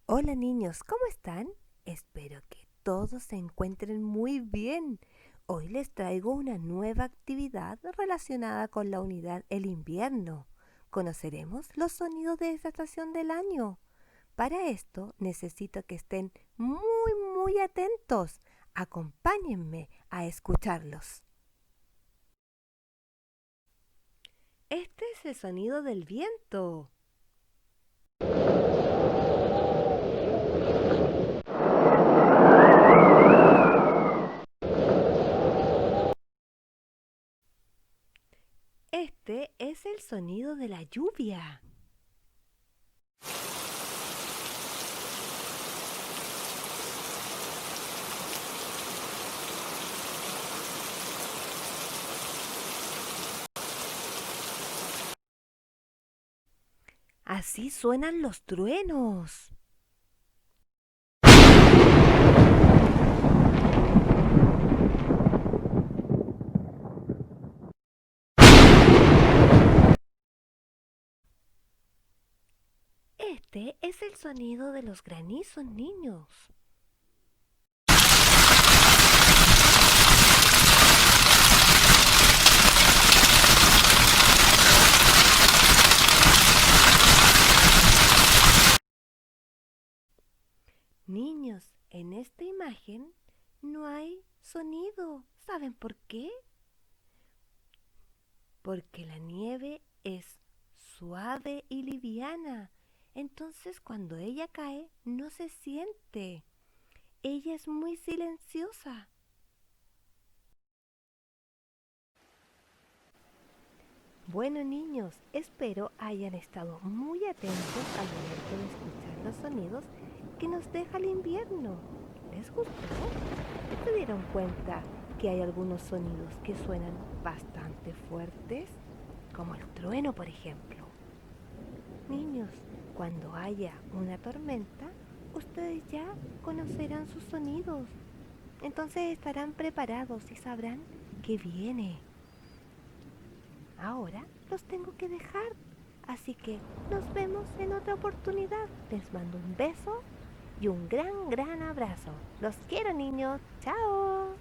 Hola niños, ¿cómo están? Espero que todos se encuentren muy bien. Hoy les traigo una nueva actividad relacionada con la unidad El invierno. Conoceremos los sonidos de esta estación del año. Para esto necesito que estén muy atentos. Acompáñenme a escucharlos. Este es el sonido del viento. Este es el sonido de la lluvia. Así suenan los truenos. Este es el sonido de los granizos, niños. Niños, en esta imagen no hay sonido. ¿Saben por qué? Porque la nieve es suave y liviana. Entonces cuando ella cae no se siente. Ella es muy silenciosa. Bueno niños, espero hayan estado muy atentos al momento de escuchar los sonidos que nos deja el invierno. ¿Les gustó? ¿Se dieron cuenta que hay algunos sonidos que suenan bastante fuertes? Como el trueno, por ejemplo. Niños, cuando haya una tormenta, ustedes ya conocerán sus sonidos. Entonces estarán preparados y sabrán que viene. Ahora los tengo que dejar. Así que nos vemos en otra oportunidad. Les mando un beso y un gran abrazo. Los quiero, niños. Chao.